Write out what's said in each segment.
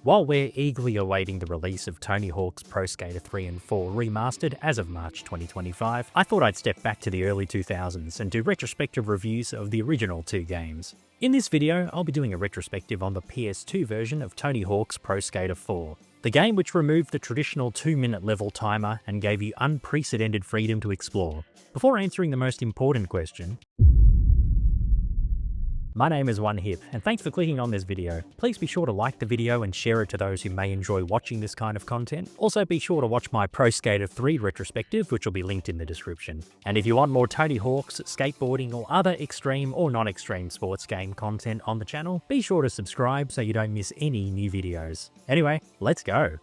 While we're eagerly awaiting the release of Tony Hawk's Pro Skater 3 and 4 Remastered as of March 2025, I thought I'd step back to the early 2000s and do retrospective reviews of the original two games. In this video, I'll be doing a retrospective on the PS2 version of Tony Hawk's Pro Skater 4, the game which removed the traditional 2-minute level timer and gave you unprecedented freedom to explore. Before answering the most important question, my name is OneHip, and thanks for clicking on this video. Please be sure to like the video and share it to those who may enjoy watching this kind of content. Also be sure to watch my Pro Skater 3 retrospective, which will be linked in the description. And if you want more Tony Hawk's, skateboarding, or other extreme or non-extreme sports game content on the channel, be sure to subscribe so you don't miss any new videos. Anyway, let's go!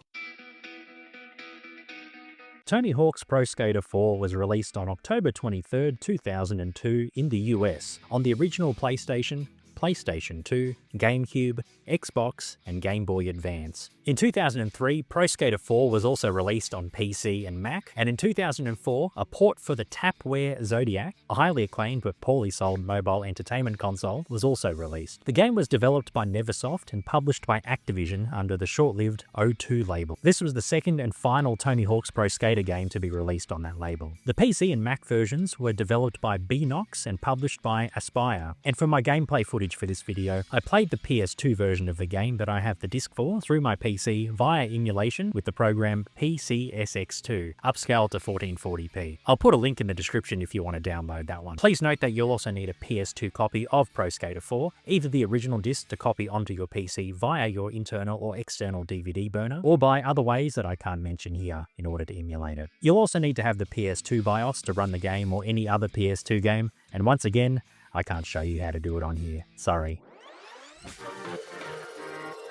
Tony Hawk's Pro Skater 4 was released on October 23, 2002 in the US on the original PlayStation, PlayStation 2, GameCube, Xbox, and Game Boy Advance. In 2003, Pro Skater 4 was also released on PC and Mac, and in 2004, a port for the Tapware Zodiac, a highly acclaimed but poorly sold mobile entertainment console, was also released. The game was developed by Neversoft and published by Activision under the short-lived O2 label. This was the second and final Tony Hawk's Pro Skater game to be released on that label. The PC and Mac versions were developed by Beenox and published by Aspyr. And for my gameplay footage for this video, I played the PS2 version of the game that I have the disc for through my PC via emulation with the program PCSX2, upscaled to 1440p. I'll put a link in the description if you want to download that one. Please note that you'll also need a PS2 copy of Pro Skater 4, either the original disc to copy onto your PC via your internal or external DVD burner, or by other ways that I can't mention here in order to emulate it. You'll also need to have the PS2 BIOS to run the game or any other PS2 game, and once again, I can't show you how to do it on here, sorry.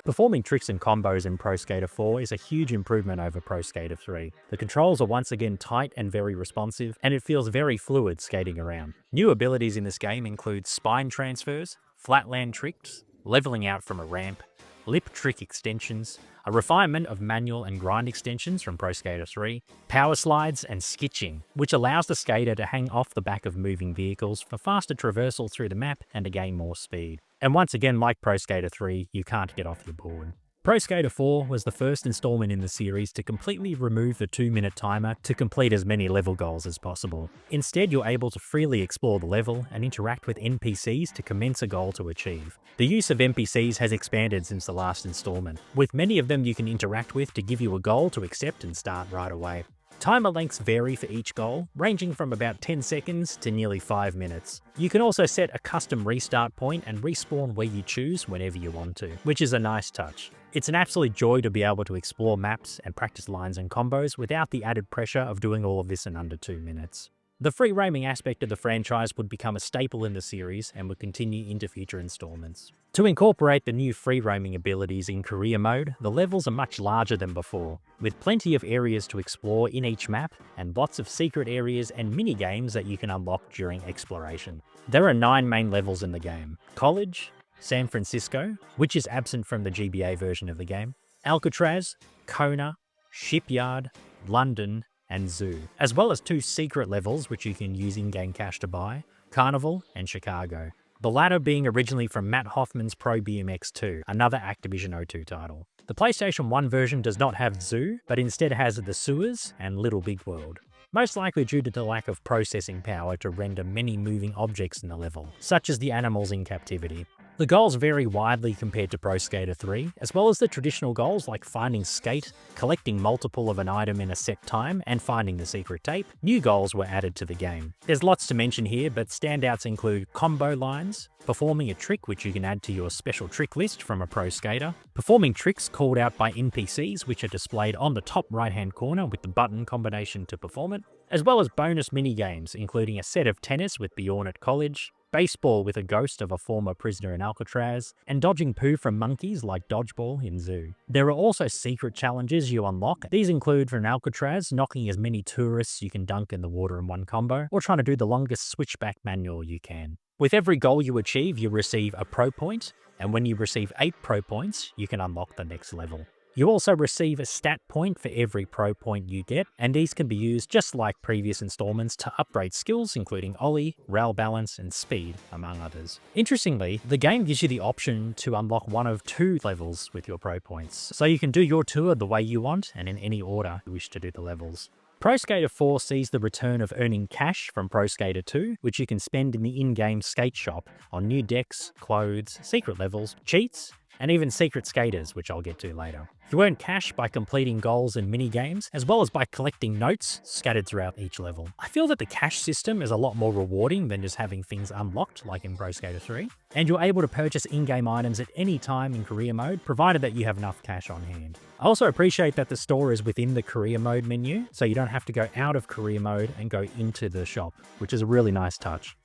Performing tricks and combos in Pro Skater 4 is a huge improvement over Pro Skater 3. The controls are once again tight and very responsive, and it feels very fluid skating around. New abilities in this game include spine transfers, flatland tricks, leveling out from a ramp, lip trick extensions, a refinement of manual and grind extensions from Pro Skater 3, power slides, and skitching, which allows the skater to hang off the back of moving vehicles for faster traversal through the map and to gain more speed. And once again, like Pro Skater 3, you can't get off your board. Pro Skater 4 was the first installment in the series to completely remove the 2-minute timer to complete as many level goals as possible. Instead, you're able to freely explore the level and interact with NPCs to commence a goal to achieve. The use of NPCs has expanded since the last installment, with many of them you can interact with to give you a goal to accept and start right away. Timer lengths vary for each goal, ranging from about 10 seconds to nearly 5 minutes. You can also set a custom restart point and respawn where you choose whenever you want to, which is a nice touch. It's an absolute joy to be able to explore maps and practice lines and combos without the added pressure of doing all of this in under 2 minutes. The free roaming aspect of the franchise would become a staple in the series and would continue into future installments. To incorporate the new free roaming abilities in career mode, the levels are much larger than before, with plenty of areas to explore in each map and lots of secret areas and mini-games that you can unlock during exploration. There are 9 main levels in the game: College, San Francisco, which is absent from the GBA version of the game, Alcatraz, Kona, Shipyard, London, and Zoo, as well as 2 secret levels which you can use in-game cash to buy, Carnival and Chicago. The latter being originally from Matt Hoffman's Pro BMX 2, another Activision O2 title. The PlayStation 1 version does not have Zoo, but instead has The Sewers and Little Big World, most likely due to the lack of processing power to render many moving objects in the level, such as the animals in captivity. The goals vary widely compared to Pro Skater 3, as well as the traditional goals like finding skate, collecting multiple of an item in a set time, and finding the secret tape. New goals were added to the game. There's lots to mention here, but standouts include combo lines, performing a trick which you can add to your special trick list from a pro skater, performing tricks called out by NPCs which are displayed on the top right-hand corner with the button combination to perform it, as well as bonus mini-games including a set of tennis with Bjorn at college, baseball with a ghost of a former prisoner in Alcatraz, and dodging poo from monkeys like dodgeball in Zoo. There are also secret challenges you unlock. These include, for an Alcatraz, knocking as many tourists you can dunk in the water in one combo, or trying to do the longest switchback manual you can. With every goal you achieve, you receive a pro point, and when you receive 8 pro points, you can unlock the next level. You also receive a stat point for every pro point you get, and these can be used just like previous installments to upgrade skills including ollie, rail balance, and speed, among others. Interestingly, the game gives you the option to unlock one of 2 levels with your pro points, so you can do your tour the way you want and in any order you wish to do the levels. Pro Skater 4 sees the return of earning cash from Pro Skater 2, which you can spend in the in-game skate shop on new decks, clothes, secret levels, cheats, and even secret skaters, which I'll get to later. You earn cash by completing goals and mini-games, as well as by collecting notes scattered throughout each level. I feel that the cash system is a lot more rewarding than just having things unlocked like in Pro Skater 3, and you're able to purchase in-game items at any time in career mode, provided that you have enough cash on hand. I also appreciate that the store is within the career mode menu, so you don't have to go out of career mode and go into the shop, which is a really nice touch.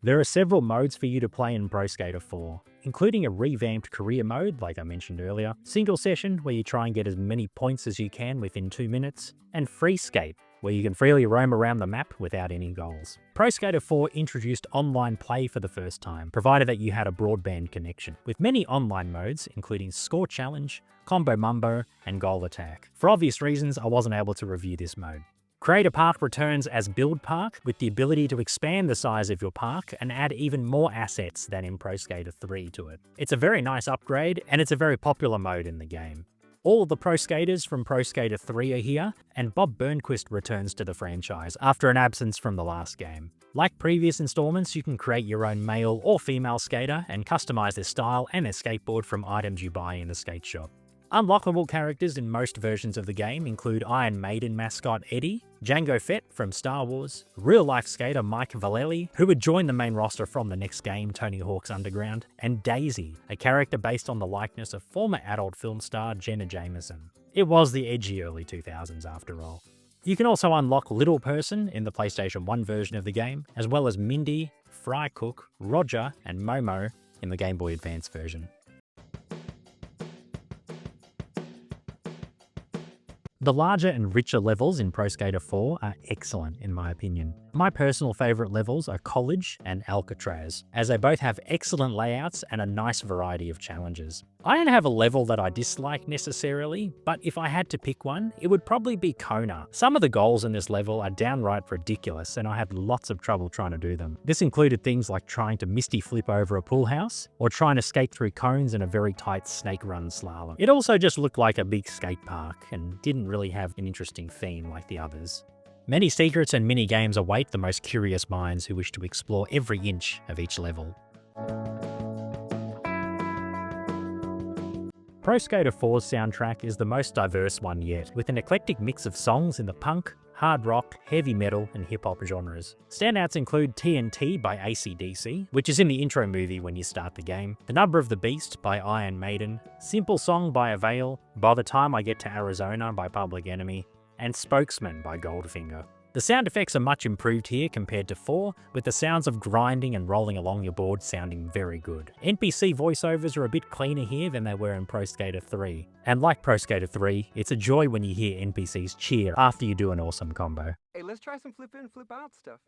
There are several modes for you to play in Pro Skater 4, including a revamped career mode, like I mentioned earlier, single session, where you try and get as many points as you can within 2 minutes, and free skate, where you can freely roam around the map without any goals. Pro Skater 4 introduced online play for the first time, provided that you had a broadband connection, with many online modes, including Score Challenge, Combo Mumbo, and Goal Attack. For obvious reasons, I wasn't able to review this mode. Creator Park returns as Build Park, with the ability to expand the size of your park and add even more assets than in Pro Skater 3 to it. It's a very nice upgrade, and it's a very popular mode in the game. All of the pro skaters from Pro Skater 3 are here, and Bob Burnquist returns to the franchise after an absence from the last game. Like previous installments, you can create your own male or female skater and customize their style and their skateboard from items you buy in the skate shop. Unlockable characters in most versions of the game include Iron Maiden mascot Eddie, Jango Fett from Star Wars, real-life skater Mike Vallely, who would join the main roster from the next game, Tony Hawk's Underground, and Daisy, a character based on the likeness of former adult film star Jenna Jameson. It was the edgy early 2000s after all. You can also unlock Little Person in the PlayStation 1 version of the game, as well as Mindy, Fry Cook, Roger, and Momo in the Game Boy Advance version. The larger and richer levels in Pro Skater 4 are excellent in my opinion. My personal favourite levels are College and Alcatraz, as they both have excellent layouts and a nice variety of challenges. I don't have a level that I dislike necessarily, but if I had to pick one, it would probably be Kona. Some of the goals in this level are downright ridiculous, and I had lots of trouble trying to do them. This included things like trying to misty flip over a pool house, or trying to skate through cones in a very tight snake run slalom. It also just looked like a big skate park, and didn't really have an interesting theme like the others. Many secrets and mini-games await the most curious minds who wish to explore every inch of each level. Pro Skater 4's soundtrack is the most diverse one yet, with an eclectic mix of songs in the punk, hard rock, heavy metal, and hip-hop genres. Standouts include TNT by AC/DC, which is in the intro movie when you start the game, The Number of the Beast by Iron Maiden, Simple Song by Avail, By the Time I Get to Arizona by Public Enemy, and Spokesman by Goldfinger. The sound effects are much improved here compared to 4, with the sounds of grinding and rolling along your board sounding very good. NPC voiceovers are a bit cleaner here than they were in Pro Skater 3. And like Pro Skater 3, it's a joy when you hear NPCs cheer after you do an awesome combo. Hey, let's try some flip in, flip out stuff.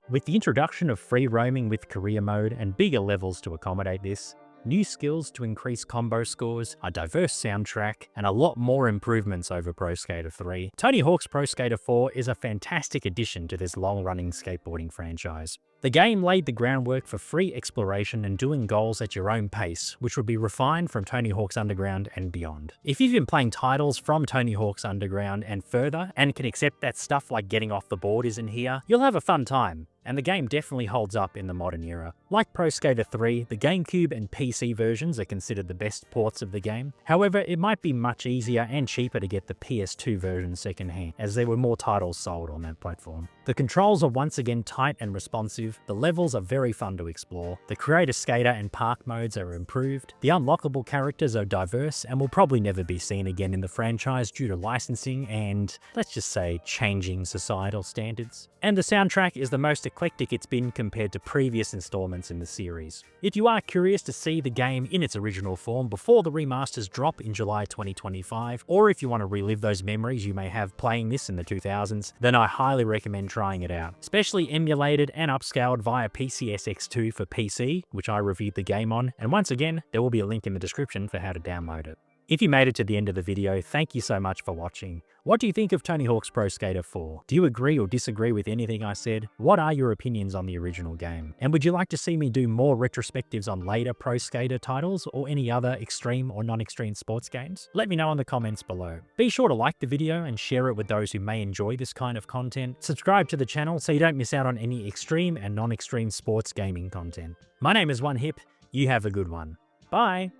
With the introduction of free roaming with career mode and bigger levels to accommodate this, new skills to increase combo scores, a diverse soundtrack, and a lot more improvements over Pro Skater 3, Tony Hawk's Pro Skater 4 is a fantastic addition to this long-running skateboarding franchise. The game laid the groundwork for free exploration and doing goals at your own pace, which would be refined from Tony Hawk's Underground and beyond. If you've been playing titles from Tony Hawk's Underground and further, and can accept that stuff like getting off the board isn't here, you'll have a fun time. And the game definitely holds up in the modern era. Like Pro Skater 3, the GameCube and PC versions are considered the best ports of the game. However, it might be much easier and cheaper to get the PS2 version secondhand, as there were more titles sold on that platform. The controls are once again tight and responsive, the levels are very fun to explore, the Creator Skater and Park modes are improved, the unlockable characters are diverse and will probably never be seen again in the franchise due to licensing and, let's just say, changing societal standards. And the soundtrack is the most eclectic eclectic it's been compared to previous installments in the series. If you are curious to see the game in its original form before the remasters drop in July 2025, or if you want to relive those memories you may have playing this in the 2000s, then I highly recommend trying it out. Especially emulated and upscaled via PCSX2 for PC, which I reviewed the game on, and once again, there will be a link in the description for how to download it. If you made it to the end of the video, thank you so much for watching. What do you think of Tony Hawk's Pro Skater 4? Do you agree or disagree with anything I said? What are your opinions on the original game? And would you like to see me do more retrospectives on later Pro Skater titles or any other extreme or non-extreme sports games? Let me know in the comments below. Be sure to like the video and share it with those who may enjoy this kind of content. Subscribe to the channel so you don't miss out on any extreme and non-extreme sports gaming content. My name is OneHip. You have a good one. Bye!